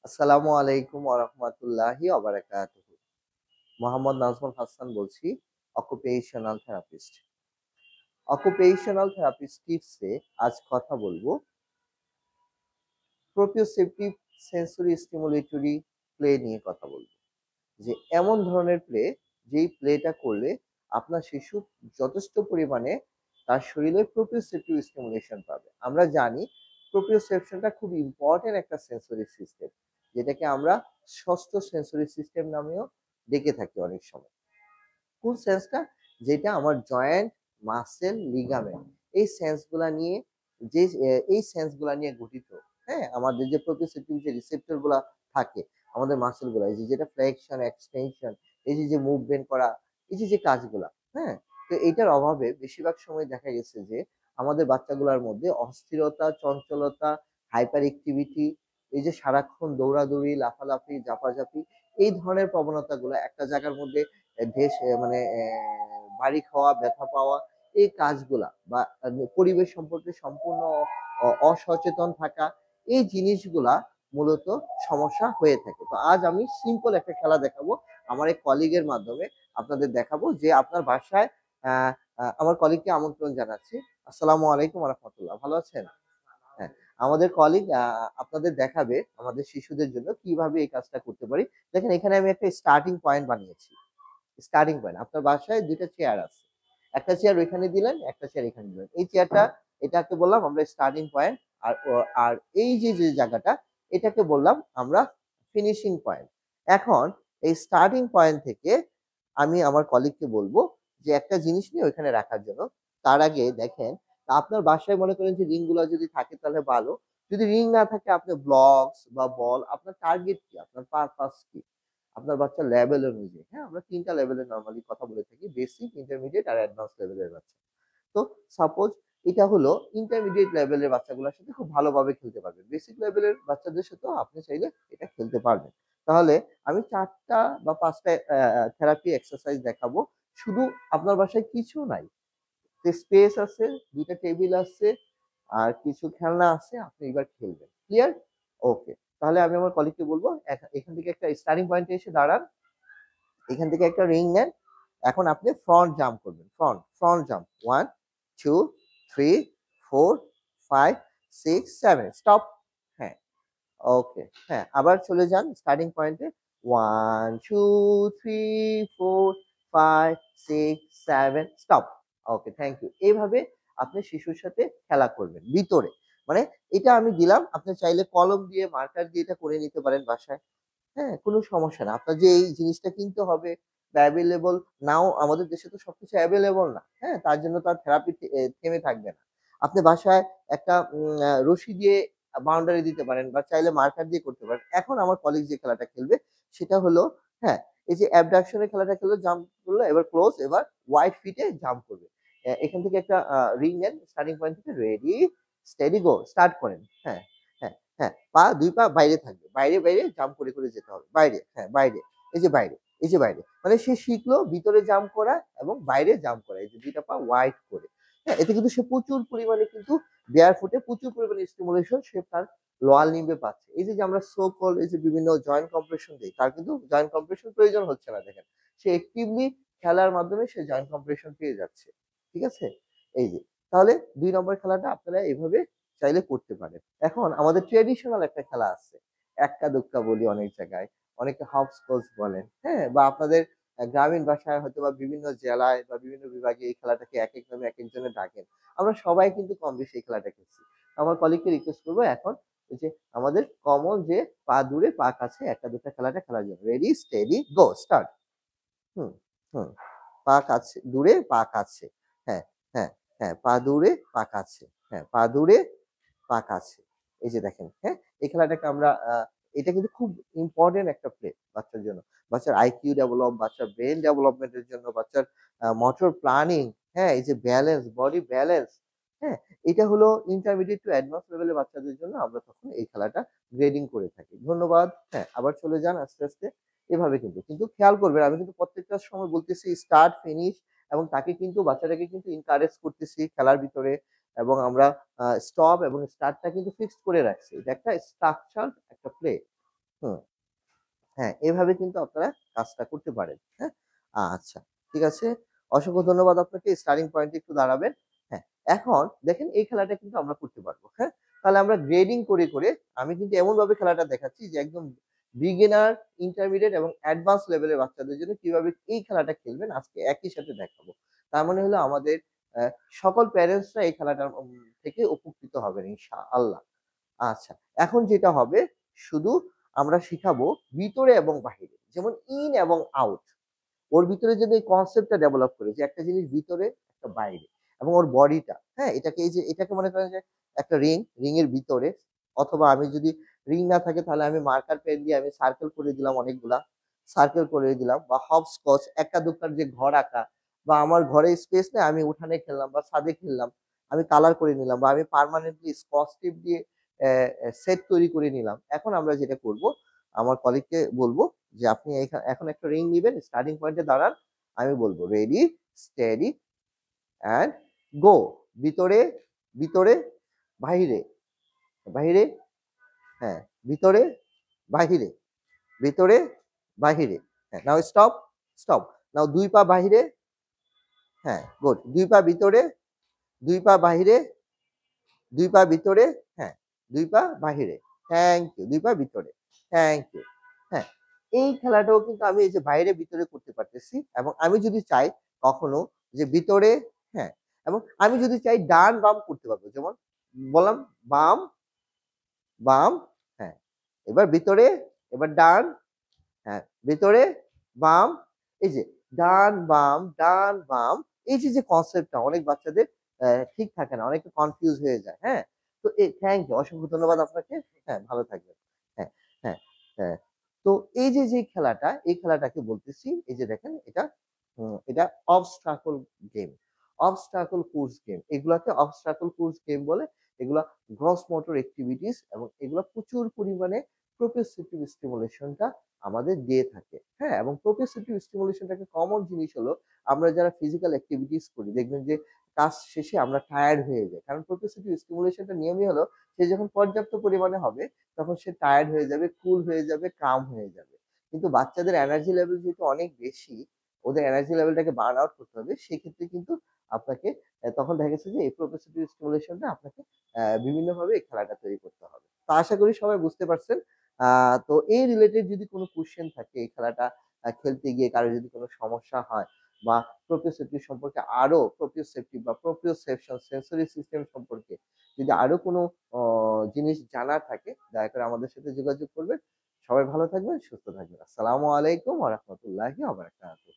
আসসালামু আলাইকুম ওয়া রাহমাতুল্লাহি ওয়া বারাকাতুহু। মোহাম্মদ নাজমুল হাসান বলছি, অকুপেশনাল থেরাপিস্ট। অকুপেশনাল থেরাপিস্ট টিপসে আজ কথা বলবো প্রোপ্রিওসেপটিভ সেন্সরি স্টিমুলেটরি প্লে নিয়ে কথা বলবো। যে এমন ধরনের প্লে যেই প্লেটা করলে আপনার শিশু যথেষ্ট পরিমাণে তার শরীরে প্রোপ্রিওসেপটিভ স্টিমুলেশন পাবে। আমরা জানি প্রোপ্রিওসেপশনটা খুব ইম্পর্টেন্ট একটা সেন্সরি সিস্টেম, যেটাকে আমরা ষষ্ঠ সেন্সরি সিস্টেম নামেও ডেকে থাকি অনেক সময়। কোন সেন্সটা? যেটা আমার জয়েন্ট, মাসেল, লিগামেন্ট এই সেন্সগুলা নিয়ে এই সেন্সগুলা নিয়ে গঠিত। হ্যাঁ, আমাদের যে প্রোপ্রিওসেপটিভ যে রিসেপ্টর গুলা থাকে আমাদের মাসেল গুলা, এই যে যেটা ফ্লেকশন, এক্সটেনশন, এই যে মুভমেন্ট করা, এই যে কাজগুলা, হ্যাঁ। তো এইটার অভাবে বেশিরভাগ সময় দেখা গেছে যে আমাদের বাচ্চাগুলোর মধ্যে অস্থিরতা, চঞ্চলতা, হাইপার অ্যাক্টিভিটি, এই যে সারাক্ষণ দৌড়াদৌড়ি, লাফালাফি, ঝাপাঝাপি, এই ধরনের প্রবণতাগুলো একটা জায়গার মধ্যে মানে বাড়ি খাওয়া, ব্যথা পাওয়া, এই কাজগুলা বা পরিবেশ সম্পর্কে সম্পূর্ণ অসচেতন থাকা, এই জিনিসগুলা মূলত সমস্যা হয়ে থাকে। তো আজ আমি সিম্পল একটা খেলা দেখাবো আমার এক কলিগের মাধ্যমে। আপনাদের দেখাবো যে আপনার বাসায় আহ আমার কলিগকে আমন্ত্রণ জানাচ্ছি। আসসালামু আলাইকুম ওয়া রাহমাতুল্লাহ। ভালো আছেন? হ্যাঁ, আমাদের কলিগ আপনাদের দেখাবে আমাদের শিশুদের জন্য কিভাবে এই কাজটা করতে পারি। দেখেন, এখানে আমি একটা স্টার্টিং পয়েন্ট বানিয়েছি। স্টার্টিং পয়েন্ট, আপনার বাসায় ২ টা চেয়ার আছে। একটা চেয়ার ওইখানে দিলেন, একটা চেয়ার এখানে দিলেন। এই চেয়ারটা, এটাকে বললাম আমরা স্টার্টিং পয়েন্ট। আর এই যে জায়গাটা, এটাকে বললাম আমরা ফিনিশিং পয়েন্ট। এখন এই স্টার্টিং পয়েন্ট থেকে আমি আমার কলিগকে বলব যে একটা জিনিস নিয়ে ওইখানে রাখার জন্য। তার আগে দেখেন, আপনার বাসায় মনে করেন যে রিং গুলা যদি থাকে তাহলে ভালো। যদি রিং না থাকে, আপনি ব্লকস বা বল, আপনার টার্গেট কি? আপনার পারপাস কি? আপনার বাচ্চার লেভেল অনুযায়ী, হ্যাঁ, আমরা ৩ টা লেভেলে নরমালি কথা বলে থাকি। বেসিক, ইন্টারমিডিয়েট আর অ্যাডভান্স লেভেলের বাচ্চা। তো সাপোজ এটা হলো ইন্টারমিডিয়েট লেভেলের বাচ্চাগুলোর সাথে খুব ভালোভাবে খেলতে পারবেন। বেসিক লেভেলের বাচ্চাদের সাথেও আপনি চাইলে এটা খেলতে পারবেন। তাহলে আমি ৪ টা বা ৫ টা থেরাপি এক্সারসাইজ দেখাবো। শুধু আপনার বাসায় কিছু নাই। স্পেস আছে, ২ টা টেবিল আছে, আর কিছু খেলনা আছে, আপনি এবার খেলবেন। ক্লিয়ার? ওকে। তাহলে আমি আমার কলিগকে বলব এখান থেকে একটা স্টার্টিং পয়েন্টে এসে দাঁড়ান। এখান থেকে একটা রিং নেন। এখন আপনি ফ্রন্ট জাম্প করবেন। Front jump. 1, 2, 3, 4, 5, 6, 7 স্টপ। হ্যাঁ, ওকে। হ্যাঁ, আবার চলে যান স্টার্টিং পয়েন্টে। 1, 2, 3, 4, 5, 6, 7 স্টপ। Okay, thank you. এইভাবে আপনি শিশুর সাথে খেলা করবেন ভিতরে। মানে এটা আমি দিলাম, আপনি চাইলে কলম দিয়ে, মার্কার দিয়ে এটা করে নিতে পারেন বাসায়। হ্যাঁ, কোনো সমস্যা না। আপনার যে এই জিনিসটা কিনতে হবে বা এভেইলেবল নাও, আমাদের দেশে তো সবকিছু এভেইলেবল না। হ্যাঁ? তার জন্য তো আর থেরাপি থেমে থাকবে না। আপনি বাসায় একটা রশি দিয়ে বাউন্ডারি দিতে পারেন বা চাইলে মার্কার দিয়ে করতে পারেন। এখন আমার কলিগ যে খেলাটা খেলবে সেটা হলো, হ্যাঁ, এই যে অ্যাবডাকশন এর খেলাটা খেললো, জাম্প করলো, এবার ক্লোজ, এবার ওয়াইড ফিট এ জাম্প করবে। এখান থেকে একটা রিং নেন, স্টার্টিং পয়েন্ট থেকে রেডি, স্টেডি, গো। স্টার্ট করেন। হ্যাঁ, হ্যাঁ। হ্যাঁ, ২ পা বাইরে থাকবে। বাইরে জাম্প করে যেতে হবে। বাইরে, হ্যাঁ, বাইরে। এই যে বাইরে, এই যে বাইরে। মানে সে শিখলো ভিতরে জাম্প করা এবং বাইরে জাম্প করা। এই যে ২ টা পা ওয়াইড করে। হ্যাঁ, এতে কিন্তু সে প্রচুর পরিমাণে কিন্তু বেয়ার ফুটে প্রচুর পরিমাণে স্টিমুলেশন সে তার লোয়ার লিম্বে পাচ্ছে। এই যে আমরা সো কল্ড এই যে বিভিন্ন জয়েন্ট কম্প্রেশন দেই, তার কিন্তু জয়েন্ট কম্প্রেশন প্রয়োজন হচ্ছে না দেখেন। সে অ্যাক্টিভলি খেলার মাধ্যমে সে জয়েন্ট কম্প্রেশন পেয়ে যাচ্ছে। ঠিক আছে? এই যে। তাহলে ২ নম্বর খেলাটা আপনারা এভাবে চাইলে করতে পারেন। এখন আমাদের ট্র্যাডিশনাল একটা খেলা আছে। এক্কা-দোক্কা বলি অনেক জায়গায়। অনেকে হপস্কচ বলেন। হ্যাঁ? বা আপনাদের গ্রামীণ ভাষায় হয়তোবা বিভিন্ন জেলায় বা বিভিন্ন বিভাগে এই খেলাটাকে একেক নামে একেকজনে ডাকেন। আমরা সবাই কিন্তু কম বেশি এই খেলাটা খেলছি। আমার কলিগকে রিকোয়েস্ট করব এখন ওই যে আমাদের কমন যে পা দূরে পা কাছে এক্কা-দোক্কা খেলাটা খেলার জন্য। রেডি, স্টেডি, গো, স্টার্ট। হুম, হুম। পা কাছে, দূরে, পা কাছে। হ্যাঁ, হ্যাঁ, হ্যাঁ। পা দূরে, পা কাছে। হ্যাঁ, পা দূরে, পা কাছে। এই যে দেখেন, হ্যাঁ? এই খেলাটাকে আমরা এটা কিন্তু খুব ইম্পোর্টেন্ট একটা প্লে বাচ্চার জন্য। বাচ্চার আইকিউ ডেভেলপ, বাচ্চার ব্রেইন ডেভেলপমেন্ট এর জন্য, বাচ্চার মোটর প্ল্যানিং, হ্যাঁ? এই যে ব্যালেন্স, বডি ব্যালেন্স, হ্যাঁ? এটা হলো ইন্টারমিডিয়েট টু অ্যাডভান্স লেভেলের বাচ্চাদের জন্য আমরা তখন এই খেলাটা গ্রেডিং করে থাকি। ধন্যবাদ। হ্যাঁ, আবার চলে যান আস্তে। এভাবে কিন্তু খেয়াল করবেন, আমি কিন্তু প্রত্যেকটা সময় বলতেছি স্টার্ট, ফিনিশ, এবং তাকে কিন্তু বাচ্চাটাকে কিন্তু এনকারেজ করতেছি খেলার ভিতরে, এবং আমরা স্টপ এবং স্টার্টটা কিন্তু ফিক্সড করে রাখছি। এটা একটা স্ট্রাকচারড একটা প্লে। হুম, হ্যাঁ, এভাবে কিন্তু আপনারা কাজটা করতে পারেন। হ্যাঁ? আচ্ছা, ঠিক আছে। অসংখ্য ধন্যবাদ আপনাকে। স্টার্টিং পয়েন্টে একটু দাঁড়াবেন। হ্যাঁ, এখন দেখেন এই খেলাটা কিন্তু আমরা করতে পারবো। হ্যাঁ? তাহলে আমরা গ্রেডিং করে আমি কিন্তু এমনভাবে খেলাটা দেখাচ্ছি যে একদম বিগিনার, ইন্টারমিডিয়েট এবং অ্যাডভান্স লেভেলের বাচ্চাদের জন্য কিভাবে এই খেলাটা খেলবেন আজকে একই সাথে দেখাবো। তার মানে হলো আমাদের অ্যা সকল প্যারেন্টসরা এই খেলাটার থেকে উপকৃত হবেন ইনশাআল্লাহ। আচ্ছা, এখন যেটা হবে শুধু আমরা শিখাবো ভিতরে এবং বাহিরে। যেমন ইন এবং আউট। ওর ভিতরে যদি এই কনসেপ্টটা ডেভেলপ করি যে একটা জিনিস ভিতরে, একটা বাইরে এবং ওর বডিটা, হ্যাঁ? এটাকে এই যে এটাকে মনে করেন যে একটা রিং, রিং এর ভিতরে অথবা আমি যদি রিং না থাকে তাহলে আমি মার্কার পেন দিয়ে আমি সার্কেল করে দিলাম অনেকগুলা। সার্কেল করে দিলাম বা হপস্কচ, এক্কা-দোক্কার যে ঘর আঁকা বা আমার ঘরে স্পেস নেই আমি উঠানে খেললাম বা ছাদে খেললাম। আমি কালার করে নিলাম বা আমি পার্মানেন্টলি স্কচ টেপ দিয়ে সেট তৈরি করে নিলাম। এখন আমরা যেটা করব, আমার কলিগকে বলব যে আপনি এখন একটা রিং নিবেন, স্টার্টিং পয়েন্টে দাঁড়ান। আমি বলব রেডি, স্টেডি অ্যান্ড গো। ভিতরে, ভিতরে, বাহিরে, বাহিরে, হ্যাঁ, ভিতরে, বাহিরে, ভিতরে, বাহিরে। হ্যাঁ, নাও স্টপ, স্টপ। নাও ২ পা বাহিরে, হ্যাঁ, গুড। ২ পা ভিতরে, ২ পা বাহিরে, ২ পা ভিতরে, হ্যাঁ, ২ পা বাহিরে। Thank you. ২ পা ভিতরে। Thank you. হ্যাঁ, এই খেলাটাও কিন্তু আমি এই যে বাইরে ভিতরে করতে পারতেছি এবং আমি যদি চাই কখনো যে ভিতরে, হ্যাঁ, এবং আমি যদি চাই ডান বাম করতে পারবো। যেমন বললাম বাম, বাম, হ্যাঁ। এবার ভিতরে, এবার ডান, হ্যাঁ, ভেতরে, বাম, এই যে ডান, বাম, ডান, বাম। এই যে কনসেপ্টটা অনেক বাচ্চাদের ঠিক থাকে না। অনেকে কনফিউজ হয়ে যায়। হ্যাঁ? তো থ্যাংক ইউ। অসংখ্য ধন্যবাদ আপনাকে। হ্যাঁ, ভালো থাকবেন। হ্যাঁ, হ্যাঁ, হ্যাঁ। তো এই যে খেলাটা, এই খেলাটাকে বলতেছি এই যে দেখেন এটা obstacle game. obstacle course game. এগুলাকে obstacle কোর্স গেম বলে। এগুলা গ্রস মোটর এক্টিভিটিস এবং এগুলা প্রচুর পরিমাণে প্রোপ্রিওসেপ্টিভ স্টিমুলেশন টা আমাদের দিয়ে থাকে। হ্যাঁ? এবং প্রোপ্রিওসেপ্টিভ স্টিমুলেশন টা একটা কমন জিনিস হলো আমরা যারা ফিজিক্যাল এক্টিভিটিস করি দেখবেন যে কাজ শেষে আমরা টায়ার্ড হয়ে যাই। কারণ প্রোপ্রিওসেপ্টিভ স্টিমুলেশন টা নিয়মই হলো সে যখন পর্যাপ্ত পরিমাণে হবে তখন সে টায়ার্ড হয়ে যাবে, কুল হয়ে যাবে, কাম হয়ে যাবে। কিন্তু বাচ্চাদের এনার্জি লেভেল যেহেতু অনেক বেশি, ওদের এনার্জি লেভেলটাকে বার্ন আউট করতে হবে। সেক্ষেত্রে কিন্তু আপনাকে তখন দেখা গেছে যে এই প্রোপ্রিওসেপ্টিভ স্টিমুলেশন টা আপনাকে বিভিন্নভাবে এই খেলাটা তৈরি করতে হবে। তো আশা করি সবাই বুঝতে পারছেন। তো এই রিলেটেড যদি কোনো কোয়েশ্চেন থাকে এই খেলাটা খেলতে গিয়ে কারো যদি কোনো সমস্যা হয় বা প্রোপ্রিওসেপ্টিভ সম্পর্কে আরো প্রোপ্রিওসেপ্টিভ বা প্রোপ্রিওসেপশন সেন্সরি সিস্টেম সম্পর্কে যদি আরো কোনো অ জিনিস জানার থাকে দয়া করে আমাদের সাথে যোগাযোগ করবেন। সবাই ভালো থাকবেন, সুস্থ থাকবেন। আসসালামু আলাইকুম ওয়া রাহমাতুল্লাহি ওয়া বারাকাতুহু।